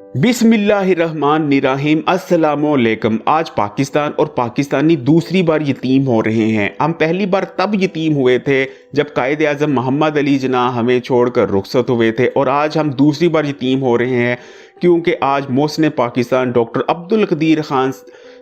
बिस्मिल्लाहिर्रहमानिर्रहीम अस्सलामुअलैकुम। आज पाकिस्तान और पाकिस्तानी दूसरी बार यतीम हो रहे हैं। हम पहली बार तब यतीम हुए थे जब कायद आज़म मोहम्मद अली जिन्नाह हमें छोड़कर रुखसत हुए थे, और आज हम दूसरी बार यतीम हो रहे हैं क्योंकि आज मोहसिन पाकिस्तान डॉक्टर अब्दुल कदीर खान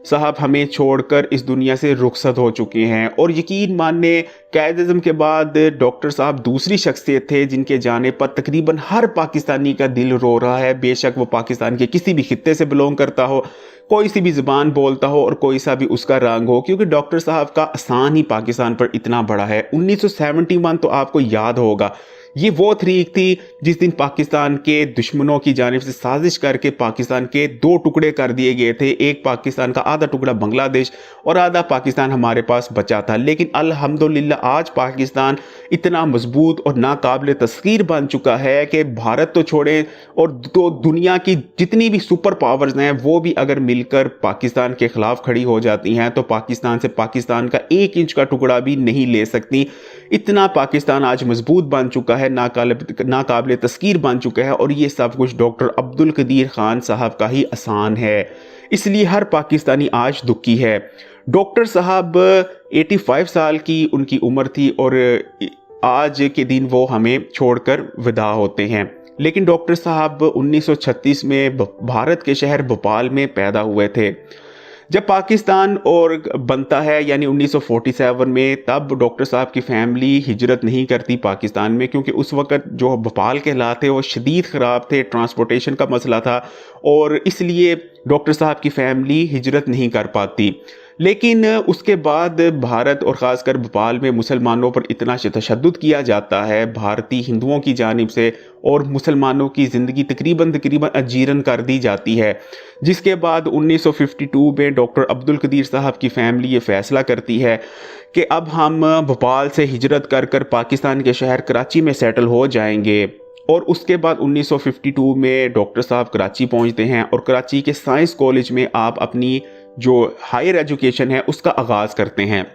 साहब हमें छोड़कर इस दुनिया से रुखसत हो चुके हैं। और यकीन मानने, कायद आज़म के बाद डॉक्टर साहब दूसरी शख्सियत थे जिनके जाने पर तकरीबन हर पाकिस्तानी का दिल रो रहा है, बेशक वो पाकिस्तान के किसी भी खित्ते से बिलोंग करता हो, कोई सी भी ज़ुबान बोलता हो और कोई सा भी उसका रंग हो, क्योंकि डॉक्टर साहब का एहसान ही पाकिस्तान पर इतना बड़ा है। 1971 तो आपको याद होगा, ये वो तारीख थी जिस दिन पाकिस्तान के दुश्मनों की जानिब से साजिश करके पाकिस्तान के दो टुकड़े कर दिए गए थे। एक पाकिस्तान का आधा टुकड़ा बांग्लादेश और आधा पाकिस्तान हमारे पास बचा था। लेकिन अल्हम्दुलिल्लाह आज पाकिस्तान इतना मजबूत और नाकाबिल तस्खीर बन चुका है कि भारत तो छोड़े और तो दुनिया की जितनी भी सुपर पावर्स हैं वो भी अगर मिलकर पाकिस्तान के खिलाफ खड़ी हो जाती हैं तो पाकिस्तान से पाकिस्तान का 1 इंच का टुकड़ा भी नहीं ले सकती। इतना पाकिस्तान आज मजबूत बन चुका है, नाकाबिल तस्खीर बन चुका है, और ये सब कुछ डॉक्टर अब्दुल कदीर खान साहब का ही एहसान है। इसलिए हर पाकिस्तानी आज दुखी है। डॉक्टर साहब 85 साल की उनकी उम्र थी और आज के दिन वो हमें छोड़कर विदा होते हैं। लेकिन डॉक्टर साहब 1936 में भारत के शहर भोपाल में पैदा हुए थे। जब पाकिस्तान और बनता है यानी 1947 में, तब डॉक्टर साहब की फैमिली हिजरत नहीं करती पाकिस्तान में, क्योंकि उस वक़्त जो भोपाल के हालात थे वो शदीद ख़राब थे, ट्रांसपोर्टेशन का मसला था, और इसलिए डॉक्टर साहब की फैमिली हिजरत नहीं कर पाती। लेकिन उसके बाद भारत और ख़ासकर भोपाल में मुसलमानों पर इतना तशद्दुद किया जाता है भारतीय हिंदुओं की जानिब से, और मुसलमानों की ज़िंदगी तकरीबन अजीरन कर दी जाती है, जिसके बाद 1952 में डॉक्टर अब्दुल कदीर साहब की फैमिली ये फ़ैसला करती है कि अब हम भोपाल से हिजरत कर कर पाकिस्तान के शहर कराची में सेटल हो जाएंगे। और उसके बाद 1952 में डॉक्टर साहब कराची पहुंचते हैं और कराची के साइंस कॉलेज में आप अपनी जो हायर एजुकेशन है उसका आगाज़ करते हैं।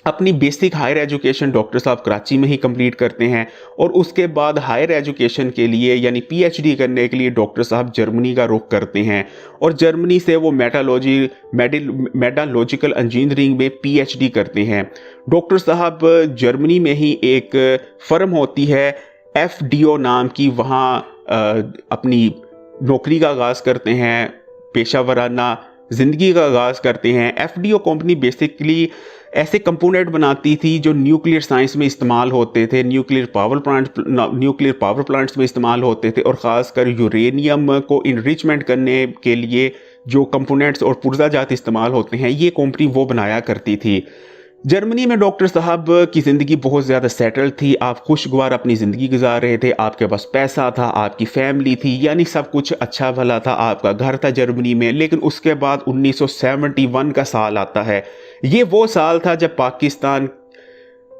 अपनी बेसिक हायर एजुकेशन डॉक्टर साहब कराची में ही कंप्लीट करते हैं, और उसके बाद हायर एजुकेशन के लिए यानी पीएचडी करने के लिए डॉक्टर साहब जर्मनी का रुख करते हैं, और जर्मनी से वो मेटालॉजिकल इंजीनियरिंग में पीएचडी करते हैं। डॉक्टर साहब जर्मनी में ही एक फर्म होती है एफडीओ नाम की, वहाँ अपनी नौकरी का आगाज़ करते हैं, पेशा ज़िंदगी का आगाज़ करते हैं। एफडीओ कंपनी बेसिकली ऐसे कंपोनेंट बनाती थी जो न्यूक्लियर साइंस में इस्तेमाल होते थे, न्यूक्लियर पावर प्लांट्स में इस्तेमाल होते थे, और ख़ासकर यूरेनियम को इनरिचमेंट करने के लिए जो कंपोनेंट्स और पुर्ज़ाजात इस्तेमाल होते हैं, ये कंपनी वो बनाया करती थी। जर्मनी में डॉक्टर साहब की ज़िंदगी बहुत ज़्यादा सेटल थी, आप खुशगवार अपनी ज़िंदगी गुजार रहे थे, आपके पास पैसा था, आपकी फैमिली थी, यानी सब कुछ अच्छा भला था, आपका घर था जर्मनी में। लेकिन उसके बाद 1971 का साल आता है। ये वो साल था जब पाकिस्तान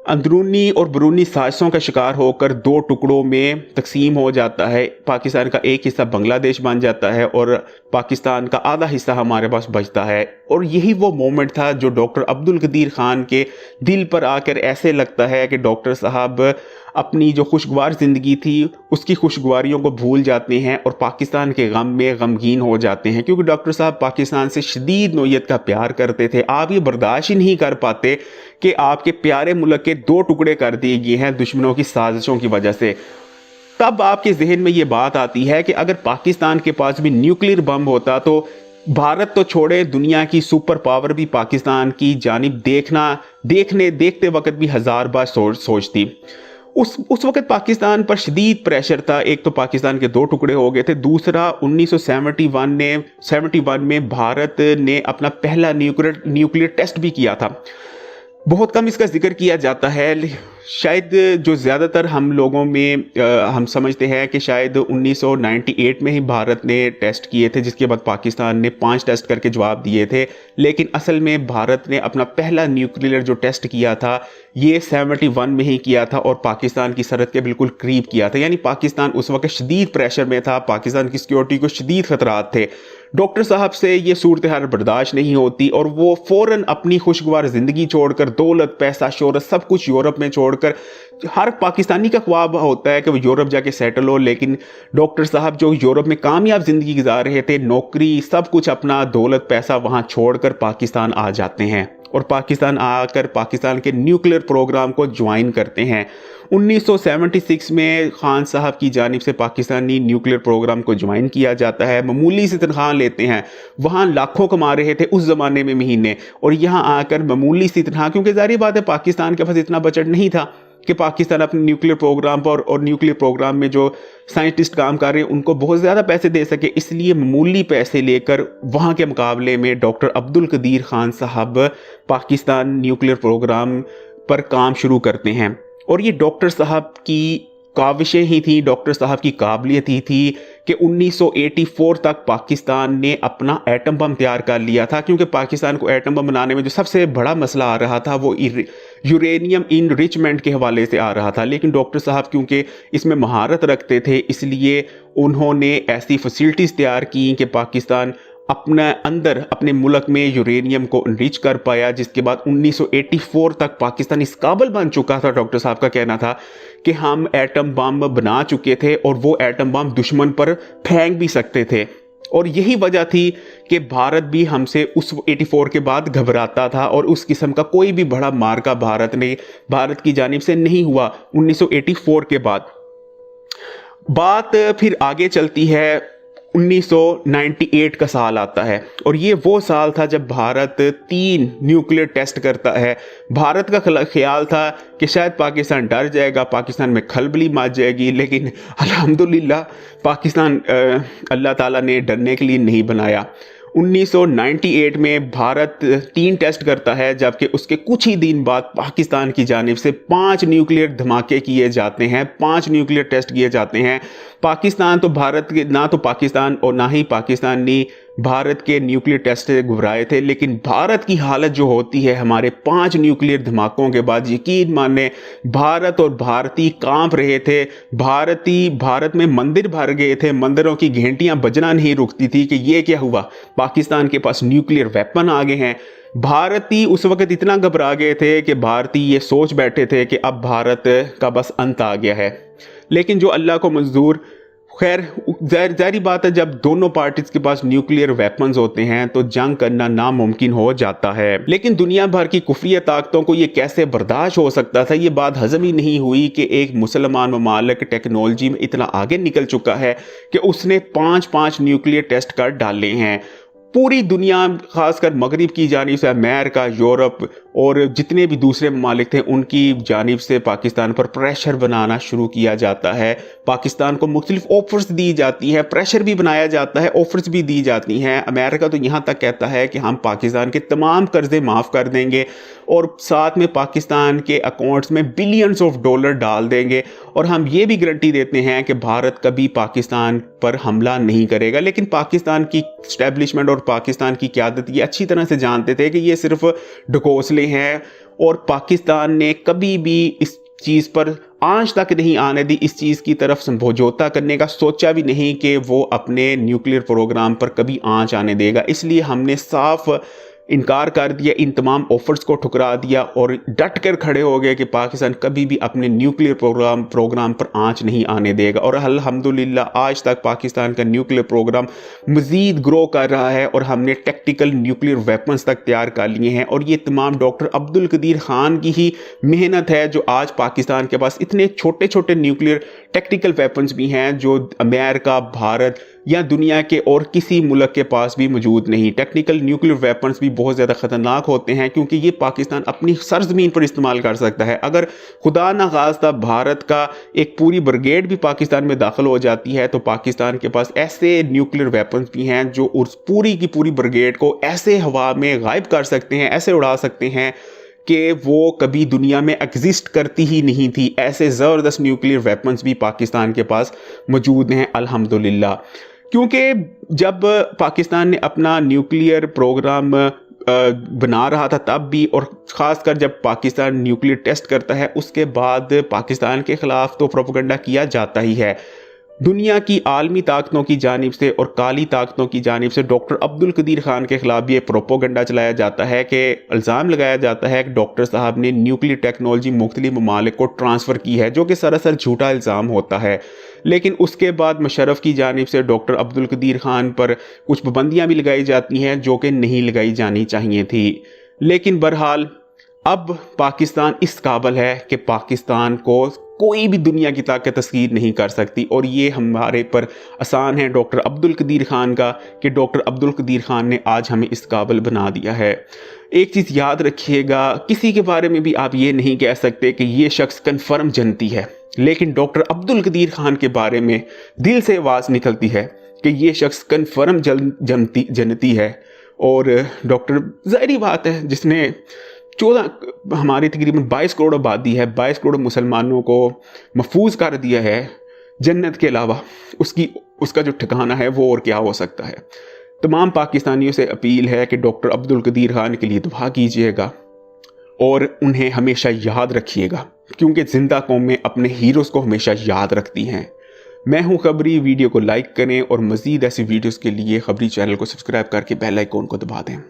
अंदरूनी और बैरूनी साजिशों का शिकार होकर दो टुकड़ों में तकसीम हो जाता है। पाकिस्तान का एक हिस्सा बांग्लादेश बन जाता है और पाकिस्तान का आधा हिस्सा हमारे पास बचता है। और यही वो मोमेंट था जो डॉक्टर अब्दुल कदीर खान के दिल पर आकर ऐसे लगता है कि डॉक्टर साहब अपनी जो खुशगवार ज़िंदगी थी उसकी खुशगवारियों को भूल जाते हैं और पाकिस्तान के गम में गमगीन हो जाते हैं, क्योंकि डॉक्टर साहब पाकिस्तान से शदीद नोयत का प्यार करते थे। आप ये बर्दाश्त ही नहीं कर पाते कि आपके प्यारे मुल्क के दो टुकड़े कर दिए गए हैं दुश्मनों की साजिशों की वजह से। तब आपके जहन में ये बात आती है कि अगर पाकिस्तान के पास भी न्यूक्लियर बम होता तो भारत तो छोड़े, दुनिया की सुपर पावर भी पाकिस्तान की जानिब देखते वक्त भी 1000 बार सोचती। उस वक्त पाकिस्तान पर शदीद प्रेशर था। एक तो पाकिस्तान के दो टुकड़े हो गए थे, दूसरा 1971 में भारत ने अपना पहला न्यूक्लियर टेस्ट भी किया था। बहुत कम इसका जिक्र किया जाता है, शायद जो ज़्यादातर हम लोगों में हम समझते हैं कि शायद 1998 में ही भारत ने टेस्ट किए थे, जिसके बाद पाकिस्तान ने 5 टेस्ट करके जवाब दिए थे। लेकिन असल में भारत ने अपना पहला न्यूक्लियर जो टेस्ट किया था ये 71 में ही किया था और पाकिस्तान की सरहद के बिल्कुल करीब किया था। यानी पाकिस्तान उस वक्त शदीद प्रेशर में था, पाकिस्तान की सिक्योरिटी को शदीद खतरात थे। डॉक्टर साहब से ये सूरत हाल बर्दाश्त नहीं होती और वो फ़ौरन अपनी खुशगवार ज़िंदगी छोड़कर, दौलत, पैसा, शोहरत सब कुछ यूरोप में छोड़कर हर पाकिस्तानी का ख्वाब होता है कि वो यूरोप जाके सेटल हो, लेकिन डॉक्टर साहब जो यूरोप में कामयाब ज़िंदगी गुजार रहे थे, नौकरी सब कुछ अपना दौलत पैसा वहाँ छोड़कर पाकिस्तान आ जाते हैं और पाकिस्तान आकर पाकिस्तान के न्यूक्लियर प्रोग्राम को ज्वाइन करते हैं। 1976 में खान साहब की जानिब से पाकिस्तानी न्यूक्लियर प्रोग्राम को ज्वाइन किया जाता है। मामूली सी तनख्वाह लेते हैं, वहाँ लाखों कमा रहे थे उस ज़माने में महीने, और यहाँ आकर मामूली सी तनख्वाह, क्योंकि ज़ाहिर बात है पाकिस्तान के पास इतना बजट नहीं था कि पाकिस्तान अपने न्यूक्लियर प्रोग्राम पर और न्यूक्लियर प्रोग्राम में जो साइंटिस्ट काम कर रहे हैं उनको बहुत ज़्यादा पैसे दे सके, इसलिए मामूली पैसे लेकर वहाँ के मुकाबले में डॉक्टर अब्दुल कदीर खान साहब पाकिस्तान न्यूक्लियर प्रोग्राम पर काम शुरू करते हैं। और ये डॉक्टर साहब की काविशें ही थी, डॉक्टर साहब की काबिलियत ही थी कि 1984 तक पाकिस्तान ने अपना एटम बम तैयार कर लिया था, क्योंकि पाकिस्तान को एटम बम बनाने में जो सबसे बड़ा मसला आ रहा था वो यूरेनियम इनरिचमेंट के हवाले से आ रहा था। लेकिन डॉक्टर साहब क्योंकि इसमें महारत रखते थे, इसलिए उन्होंने ऐसी फैसिलिटीज़ तैयार की कि पाकिस्तान अपने अंदर अपने मुल्क में यूरेनियम को इनरिच कर पाया, जिसके बाद 1984 तक पाकिस्तान इस काबिल बन चुका था, डॉक्टर साहब का कहना था कि हम एटम बम बना चुके थे और वो एटम बम दुश्मन पर फेंक भी सकते थे। और यही वजह थी कि भारत भी हमसे उस 84 के बाद घबराता था और उस किस्म का कोई भी बड़ा मार्का भारत की जानिब से नहीं हुआ 1984 के बाद। बात फिर आगे चलती है, 1998 का साल आता है और ये वो साल था जब भारत 3 न्यूक्लियर टेस्ट करता है। भारत का ख्याल था कि शायद पाकिस्तान डर जाएगा, पाकिस्तान में खलबली मच जाएगी, लेकिन अल्हम्दुलिल्लाह पाकिस्तान अल्लाह ताला ने डरने के लिए नहीं बनाया। 1998 में भारत 3 टेस्ट करता है, जबकि उसके कुछ ही दिन बाद पाकिस्तान की जानिब से 5 न्यूक्लियर धमाके किए जाते हैं, 5 न्यूक्लियर टेस्ट किए जाते हैं। पाकिस्तान तो भारत के ना तो पाकिस्तान और ना ही पाकिस्तानी भारत के न्यूक्लियर टेस्ट से घबराए थे, लेकिन भारत की हालत जो होती है हमारे 5 न्यूक्लियर धमाकों के बाद, यकीन माने भारत और भारतीय कांप रहे थे। भारत में मंदिर भर गए थे, मंदिरों की घंटियां बजना नहीं रुकती थी कि ये क्या हुआ, पाकिस्तान के पास न्यूक्लियर वेपन आ गए हैं। भारतीय उस वक्त इतना घबरा गए थे कि भारतीय ये सोच बैठे थे कि अब भारत का बस अंत आ गया है। लेकिन जो अल्लाह को मंजूर, खैर जारी बात है, जब दोनों पार्टीज के पास न्यूक्लियर वेपन्स होते हैं तो जंग करना नामुमकिन हो जाता है। लेकिन दुनिया भर की कुफरिया ताकतों को ये कैसे बर्दाश्त हो सकता था, ये बात हजम ही नहीं हुई कि एक मुसलमान ममालिक टेक्नोलॉजी में इतना आगे निकल चुका है कि उसने 5 न्यूक्लियर टेस्ट कर डाले हैं। पूरी दुनिया, खासकर मगरिब की जानिब से अमेरिका, यूरोप और जितने भी दूसरे ममालिक थे, उनकी जानिब से पाकिस्तान पर प्रेशर बनाना शुरू किया जाता है। पाकिस्तान को मुख्तलिफ ऑफर्स दी जाती हैं, प्रेशर भी बनाया जाता है, ऑफर्स भी दी जाती हैं। अमेरिका तो यहाँ तक कहता है कि हम पाकिस्तान के तमाम कर्जे माफ़ कर देंगे और साथ में पाकिस्तान के अकाउंट्स में बिलियंस ऑफ डॉलर डाल देंगे, और हम ये भी गारंटी देते हैं कि भारत कभी पाकिस्तान पर हमला नहीं करेगा। लेकिन पाकिस्तान की स्टैब्लिशमेंट और पाकिस्तान की क़यादत ये अच्छी तरह से जानते थे कि ये सिर्फ ढकोसले हैं, और पाकिस्तान ने कभी भी इस चीज़ पर आंच तक नहीं आने दी, इस चीज़ की तरफ समझौता करने का सोचा भी नहीं कि वो अपने न्यूक्लियर प्रोग्राम पर कभी आंच आने देगा। इसलिए हमने साफ इनकार कर दिया, इन तमाम ऑफर्स को ठुकरा दिया और डट कर खड़े हो गए कि पाकिस्तान कभी भी अपने न्यूक्लियर प्रोग्राम पर आंच नहीं आने देगा। और अल्हम्दुलिल्लाह आज तक पाकिस्तान का न्यूक्लियर प्रोग्राम मज़ीद ग्रो कर रहा है और हमने टैक्टिकल न्यूक्लियर वेपन्स तक तैयार कर लिए हैं, और ये तमाम डॉक्टर अब्दुल कदीर खान की ही मेहनत है जो आज पाकिस्तान के पास इतने छोटे छोटे न्यूक्लियर टैक्टिकल वेपन्स भी हैं जो अमेरिका, भारत या दुनिया के और किसी मुल्क के पास भी मौजूद नहीं। टेक्निकल न्यूक्लियर वेपन्स भी बहुत ज़्यादा ख़तरनाक होते हैं, क्योंकि ये पाकिस्तान अपनी सरजमीन पर इस्तेमाल कर सकता है। अगर खुदा न खास्ता भारत का एक पूरी ब्रिगेड भी पाकिस्तान में दाखिल हो जाती है तो पाकिस्तान के पास ऐसे न्यूक्लियर वेपन्स भी हैं जो उस पूरी की पूरी ब्रिगेड को ऐसे हवा में गायब कर सकते हैं, ऐसे उड़ा सकते हैं कि वो कभी दुनिया में एग्जिस्ट करती ही नहीं थी। ऐसे ज़बरदस्त न्यूक्लियर वेपन्स भी पाकिस्तान के पास मौजूद हैं अल्हम्दुलिल्लाह। क्योंकि जब पाकिस्तान ने अपना न्यूक्लियर प्रोग्राम बना रहा था तब भी, और ख़ासकर जब पाकिस्तान न्यूक्लियर टेस्ट करता है उसके बाद पाकिस्तान के ख़िलाफ़ तो प्रोपेगेंडा किया जाता ही है। दुनिया की आलमी ताकतों की जानिब से और काली ताकतों की जानिब से डॉक्टर अब्दुल कदीर खान के खिलाफ ये प्रोपोगंडा चलाया जाता है कि इल्ज़ाम लगाया जाता है कि डॉक्टर साहब ने न्यूक्लियर टेक्नोलॉजी मुख्तलिफ ममालिक को ट्रांसफ़र की है, जो कि सरासर झूठा इल्ज़ाम होता है। लेकिन उसके बाद मुशर्रफ की जानिब से डॉक्टर अब्दुल कदीर खान पर कुछ पाबंदियाँ भी लगाई जाती हैं जो कि नहीं लगाई जानी चाहिए थी। लेकिन बहरहाल अब पाकिस्तान इस काबिल है कि पाकिस्तान को कोई भी दुनिया की ताकत तस्कीर नहीं कर सकती, और ये हमारे पर आसान है डॉक्टर अब्दुल कदीर खान का कि डॉक्टर अब्दुल कदीर खान ने आज हमें इस काबिल बना दिया है। एक चीज़ याद रखिएगा, किसी के बारे में भी आप ये नहीं कह सकते कि ये शख्स कन्फर्म जनती है, लेकिन डॉक्टर अब्दुल कदीर खान के बारे में दिल से आवाज़ निकलती है कि ये शख्स कन्फर्म जनती है। और डॉक्टर, ज़ाहिरी बात है, जिसने 14 हमारी तकरीबन 22 करोड़ आबादी है, 22 करोड़ मुसलमानों को महफूज कर दिया है जन्नत के अलावा, उसका जो ठिकाना है वो और क्या हो सकता है। तमाम पाकिस्तानियों से अपील है कि डॉक्टर अब्दुल कदीर खान के लिए दुआ कीजिएगा और उन्हें हमेशा याद रखिएगा, क्योंकि जिंदा कौमें अपने हीरोज़ को हमेशा याद रखती हैं। मैं हूं खबरी, वीडियो को लाइक करें और मज़ीद ऐसी वीडियोज़ के लिए खबरी चैनल को सब्सक्राइब करके बेल आइकॉन को दबा दें।